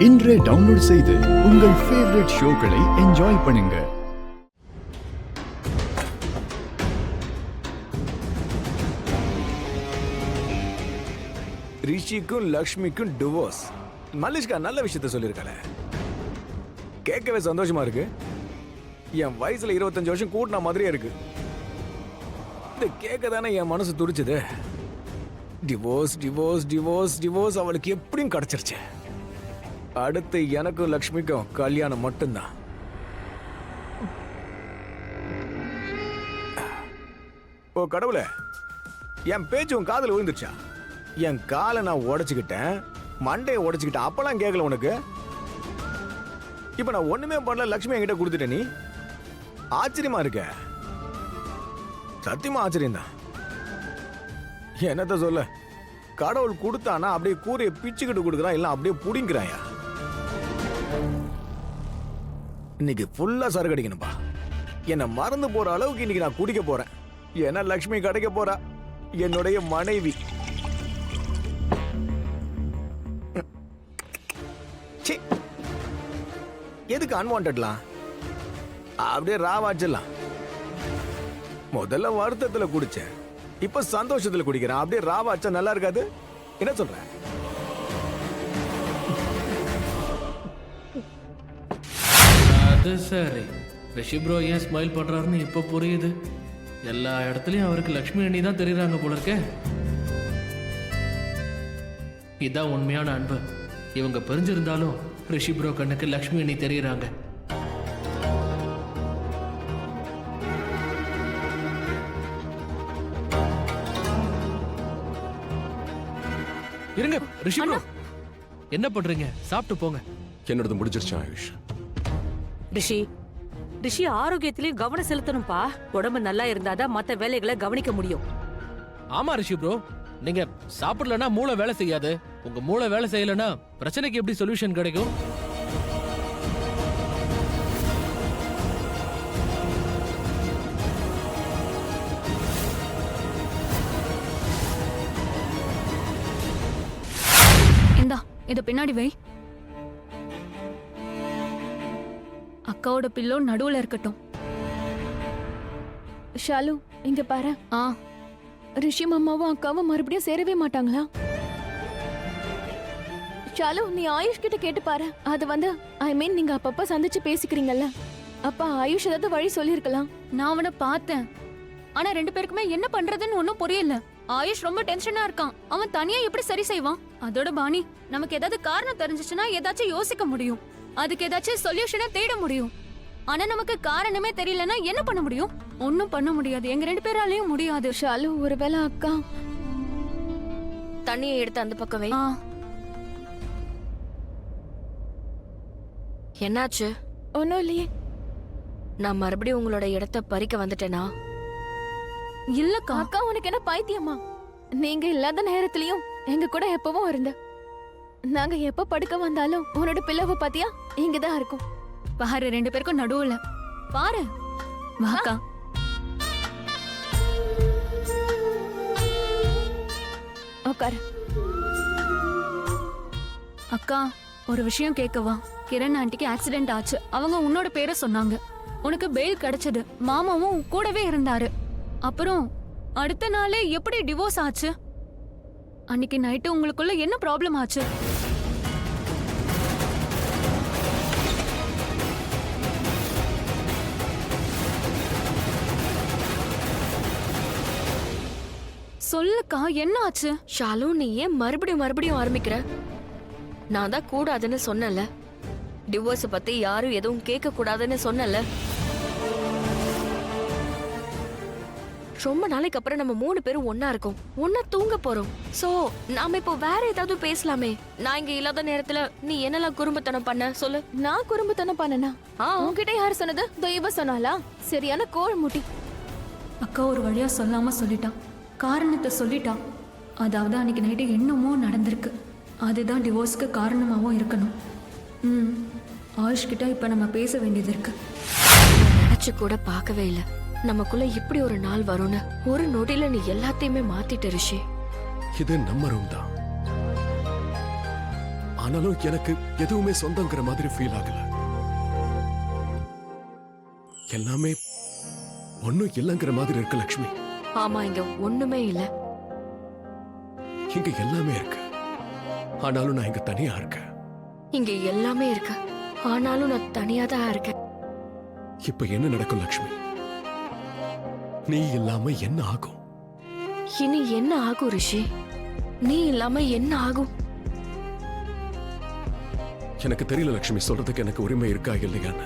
இன்றே டவுன்லோட் செய்து உங்கள் ஃபேவரட் ஷோக்களை என்ஜாய் பண்ணுங்க. ரிஷிக்கும் லக்ஷ்மிக்கும் டிவோர்ஸ். மல்லிஷ்கா நல்ல விஷயத்த சொல்லியிருக்காளே, கேட்கவே சந்தோஷமா இருக்கு. என் வயசுல 25 வருஷம் கூட்டின மாதிரியே இருக்கு. இது கேட்க தானே என் மனசு துடிச்சது. டிவோர்ஸ் டிவோர்ஸ் டிவோர்ஸ் டிவோர்ஸ் அவளுக்கு எப்படியும் கிடைச்சிருச்சு. அடுத்து எனக்கும் லக்ஷ்மிக்கும் கல்யாணம் மட்டும்தான். ஓ கடவுளே, என் பேச்சு உன் காதல விழுந்துருச்சா? என் காலை நான் உடைச்சுக்கிட்டேன், மண்டையை உடைச்சுக்கிட்டேன், அப்பெல்லாம் கேட்கல உனக்கு. இப்ப நான் ஒண்ணுமே பண்ணல, லக்ஷ்மி என்கிட்ட கொடுத்துட்ட. நீ ஆச்சரியமா இருக்க, சத்தியமா ஆச்சரியம் தான். என்னத்த சொல்ல, கடவுள் கொடுத்தானா அப்படியே கூரையை பிச்சுக்கிட்டு கொடுக்குறான், இல்ல அப்படியே புடிங்கிறாயா. இன்னைக்கு ஃபுல்லா சரக்கு அடிக்கணும்பா. என்ன மறந்து போற அளவுக்கு இன்னைக்கு நான் குடிக்க போறேன். ஏன்னா லக்ஷ்மி கிடைக்க போறா, என்னுடைய மனைவி. எதுக்கு அன்வான்டட்லாம், அப்படியே ராவாச்சிடலாம். முதல்ல வருத்தத்துல குடிச்சேன், இப்ப சந்தோஷத்துல குடிக்கிறேன். அப்படியே ராவாச்சா நல்லா இருக்காது? என்ன சொல்ற? அது சரி, ரிஷி ப்ரோ ஏன் ஸ்மைல் பண்றாருன்னு இப்ப புரியுது. எல்லா இடத்துலயும் அவருக்கு லக்ஷ்மி அண்ணி தான் தெரியுறாங்க போல இருக்கே. இதான் உண்மையான அன்பு. இவங்க பிரிஞ்சிருந்தாலும் ரிஷி ப்ரோ கண்ணுக்கு லக்ஷ்மி அண்ணி தெரியுறாங்க. இருங்க ரிஷி ப்ரோ, என்ன பண்றீங்க? சாப்பிட்டு போங்க. என்னோடது முடிஞ்சிருச்சு ஆயுஷ். ரிஷி ஆரோக்கியத்திலயும் கவனம் செலுத்தணும்பா. உடம்பு நல்லா இருந்தாதான் மத்த வேலைகளை கவனிக்க முடியும். ஆமா ரிஷி ப்ரோ, நீங்க சாப்பிடலன்னா மூளை வேலை செய்யாது. உங்க மூளை வேலை செய்யலன்னா பிரச்சனைக்கு எப்படி சொல்யூஷன் கிடைக்கும்? இந்தா, இத பின்னாடி வை. அக்காவோட பில்லோ நடுவுல இருக்கட்டும். ஷாலு, இங்க பாரு. ரிஷி மாமாவும் அக்காவும் மறுபடியும் சேரவே மாட்டாங்களா? ஷாலு, நீ ஆயுஷ் கிட்ட கேட்டு பாரு. அது ஐ மீன் நீங்க அப்பப்ப சந்திச்சு பேசிக்கிறீங்கல்ல, அப்ப ஆயுஷ் ஏதாவது வழி சொல்லிருக்கலாம். நான் அவனை பார்த்தேன், ஆனா ரெண்டு பேருக்குமே என்ன பண்றதுன்னு ஒன்னும் புரியல. ஆயுஷ் ரொம்ப டென்ஷனா இருக்கான். அவன் தனியா எப்படி சரி செய்வான்? அதோட பாணி, நமக்கு ஏதாவது காரணம் தெரிஞ்சிச்சுன்னா ஏதாச்சும் யோசிக்க முடியும், அதுக்கு ஏதாச்சும் சொல்யூஷனை தேட முடியும். ஆனா நமக்கு காரணமே தெரியலன்னா என்ன பண்ண முடியும்? ஒன்னும் பண்ண முடியாது. எங்க ரெண்டு பேராலையும் முடியாது. ஷாலு, ஒருவேளை அக்கா தண்ணியை எடுத்து அந்த பக்கம் வை. என்னாச்சு? ஒன்னும் இல்லையே. நான் மறுபடியும் உங்களோட இடத்த பறிக்க வந்துட்டேனா? இல்லக்கா. அக்கா, உனக்கு என்ன பைத்தியமா? நீங்க இல்லாத நேரத்திலயும் எங்க கூட எப்பவும் இருந்த. நாங்க எப்ப படுக்க வந்தாலும் உன்னோட பிள்ளவை பாத்தியா இங்கதான் இருக்கும். பாரு, ரெண்டு பேருக்கும் நடுவுல பாரு. வாக்கா. உட்காரு. அக்கா, ஒரு விஷயம் கேட்கவா? கிரண் ஆண்டிக்கு ஆக்சிடென்ட் ஆச்சு. அவங்க உன்னோட பேரை சொன்னாங்க. உனக்கு பெயில் கிடைச்சது. மாமாவும் கூடவே இருந்தாரு. அப்புறம் அடுத்த நாளே எப்படி டிவோர்ஸ் ஆச்சு? அன்னைக்கு நைட்டு உங்களுக்குள்ள என்ன ப்ராப்ளம் ஆச்சு? சொல்லுக்கா, என்ன ஆச்சு? ஷாலு, நீ ஏன் மறுபடியும் ஆரம்பிக்கிற? நான் தான் கூடாதுன்னு சொன்னல. டிவோர்ஸ் பத்தி யாரும் எதுவும் கேட்க கூடாதுன்னு சொன்னல. ரொம்ப நாளைக்கு அப்புறம் நம்ம 3 பேரும் ஒன்னா இருக்கோம், ஒன்னா தூங்க போறோம். சோ நாம இப்போ வேற ஏதாவது பேசலாமே. நான் இங்க இல்லாத நேரத்துல நீ என்னெல்லாம் குறும்புத்தனம் பண்ண சொல்லு. நான் குறும்புத்தனம் பண்ணனா? உன்கிட்ட யார் சொன்னது? தெய்வ சொன்னாலா? சரியான கோள் முட்டி. அக்கா ஒரு வழியா சொல்லாம சொல்லிட்டான், காரணத்தை சொல்லிட்டான். அதாவது அன்னைக்கு நைட்டு என்னமோ நடந்திருக்கு, அதுதான் டிவோர்ஸ்க்கு காரணமாகவும் இருக்கணும். ஆயுஷ் கிட்ட இப்ப நம்ம பேச வேண்டியது இருக்கு. நினைச்சு கூட பார்க்கவே இல்லை நமக்குள்ள இப்படி ஒரு நாள் வரும்னு. ஒரு நொடியில நீ எல்லாத்தையுமே மாத்திட்ட ரிஷி. இது நம்ம ரூம் தான், ஆனாலும் எனக்கு எதுவுமே சொந்தங்கிற மாதிரி ஃபீல் ஆகல. எல்லாமே ஒண்ணும் இல்லைங்கிற மாதிரி இருக்கு லக்ஷ்மி. ஆமா, இங்க ஒண்ணுமே இல்ல. இங்க எல்லாமே இருக்கு, ஆனாலும் நான் இங்க தனியா இருக்கேன். இங்க எல்லாமே இருக்கு, ஆனாலும் நான் தனியா தான் இருக்கேன். இப்ப என்ன நடக்கும் லக்ஷ்மி? நீ இல்லாம என்ன ஆகும்? இனி என்ன ஆகும் ரிஷி? நீ இல்லாம என்ன ஆகும்? எனக்கு தெரியல லக்ஷ்மி, சொல்றதுக்கு எனக்கு உரிமை இருக்கா இல்லையான்னு.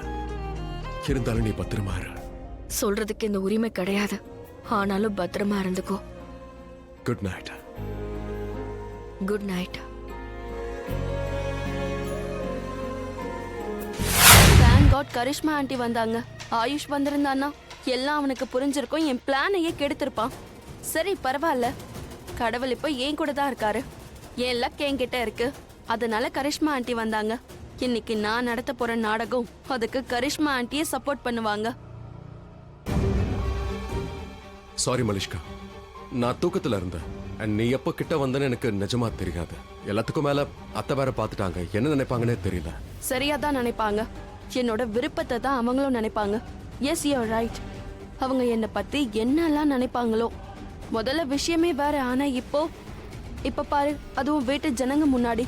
இருந்தாலும் நீ பத்திரமா இரு. சொல்றதுக்கு இந்த உரிமை கிடையாது, ஆனாலும் பத்திரமா இருந்துக்கோ. Good night. Good night. Thank God Karishma aunty வந்தாங்க. ஆயுஷ் வந்திருந்தான்னா எல்லாம் அவனுக்கு புரிஞ்சிருக்கும், என் பிளானையே கெடுத்திருப்பான். சரி பரவாயில்ல, கடவுள் இப்போ என் கூட தான் இருக்காரு. என் லக் என்கிட்ட இருக்கு, அதனால கரிஷ்மா ஆண்டி வந்தாங்க. இன்னைக்கு நான் நடத்த போற நாடகம் அதுக்கு கரிஷ்மா ஆண்டியே சப்போர்ட் பண்ணுவாங்க. சாரி மலிஷ்கா, நான் தூக்கத்துல இருந்தேன். And நீ எப்போ கிட்ட வந்தேன்னு எனக்கு நிஜமா தெரியாது. எல்லாத்துக்கும் மேல அத்தை வேற பார்த்துட்டாங்க, என்ன நினைப்பாங்கன்னே தெரியல. சரியா தான் நினைப்பாங்க, என்னோட விருப்பத்தை தான் அவங்களும் நினைப்பாங்க. Yes you right. அவங்க என்னை பத்தி என்னெல்லாம் நினைப்பாங்களோ. முதல்ல விஷயமே வேற, ஆனா இப்போ பாரு, அதுவும் வீட்டு ஜனங்க முன்னாடி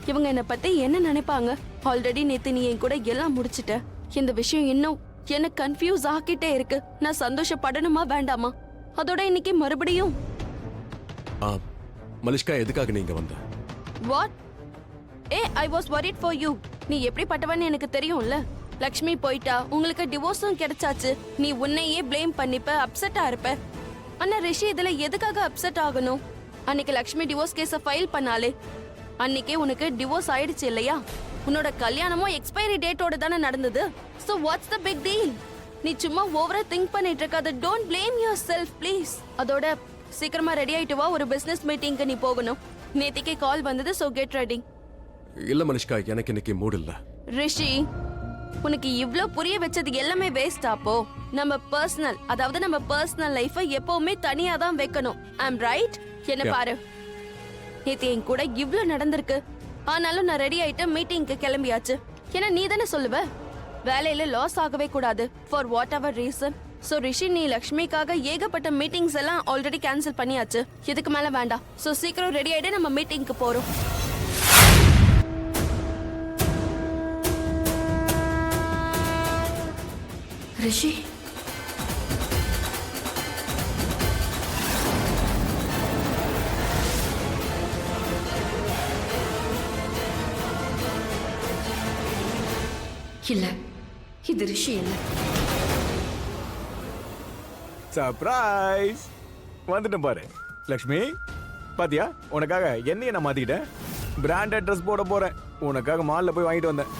இவங்க என்னை பத்தி என்ன நினைப்பாங்க. ஆல்ரெடி நேத்து நீ என் கூட எல்லாம் முடிச்சிட்ட. இந்த விஷயம் இன்னும் என்ன கன்ஃபியூஸ் ஆக்கிட்டே இருக்கு. நான் சந்தோஷப்படணுமா வேண்டாமா? அதோட இன்னைக்கு மறுபடியும் மலிஷ்கா, எதுக்காக நீங்க வந்த? What? I was worried for you. நீ எப்படிப்பட்டவன்னு எனக்கு தெரியும்ல. லக்ஷ்மி போயிட்டா, உங்களுக்கு டிவோர்ஸும் கிடைச்சாச்சு. நீ உன்னையே ப்ளேம் பண்ணிப்ப, அப்செட்டா இருப்ப. ஆனா ரிஷி இதுல எதுக்காக அப்செட் ஆகணும்? அன்னைக்கு லக்ஷ்மி டிவோர்ஸ் கேஸ ஃபைல் பண்ணாலே, அன்னைக்கே உனக்கு டிவோர்ஸ் ஆயிடுச்சு இல்லையா? உன்னோட கல்யாணமும் எக்ஸ்பைரி டேட்டோட தானே நடந்தது. So what's the big deal? நீ சும்மா ஓவரா திங்க் பண்ணிட்டு இருக்காத. Don't blame yourself please. அதோட சீக்கிரமா ரெடி ஆயிட்டு வா, ஒரு பிசினஸ் மீட்டிங்க்கு நீ போகணும். நேத்திக்கே கால் வந்தது, so get ready. இல்ல மலிஷ்கா, எனக்கு இன்னைக்கு மூட் இல்ல. ரிஷி, உனக்கு இவ்ளோ புரிய வச்சது எல்லாமே வேஸ்ட். அப்போ நம்ம பர்சனல், அதாவது நம்ம பர்சனல் லைஃபை எப்பவுமே தனியா தான் வைக்கணும். I'm right? என்ன பாரு, நேத்து என் கூட இவ்ளோ நடந்திருக்கு, ஆனாலும் நான் ரெடி ஆயிட்டு மீட்டிங்க்கு கிளம்பியாச்சு. ஏன்னா நீ தானே சொல்லுவ, வேலையில லாஸ் ஆகவே கூடாது for whatever reason. So Rishi, நீ லக்ஷ்மிக்காக ஏகப்பட்ட மீட்டிங்ஸ் எல்லாம் ஆல்ரெடி கேன்சல் பண்ணியாச்சு. இதுக்கு மேல வேண்டாம். சோ சீக்கிரம் ரெடி ஆயிட்டு நம்ம மீட்டிங்க்கு போறோம். ரிஷி, இல்ல, இது ரிஷி இல்ல. சர்ப்ரைஸ்! வந்துட்டேன் பாரு. லக்ஷ்மி, பாத்தியா, உனக்காக என்னைய நான் மாத்திக்கிட்டேன். பிராண்டட் ட்ரெஸ் போட போறேன். உனக்காக மால்ல போய் வாங்கிட்டு வந்தேன்.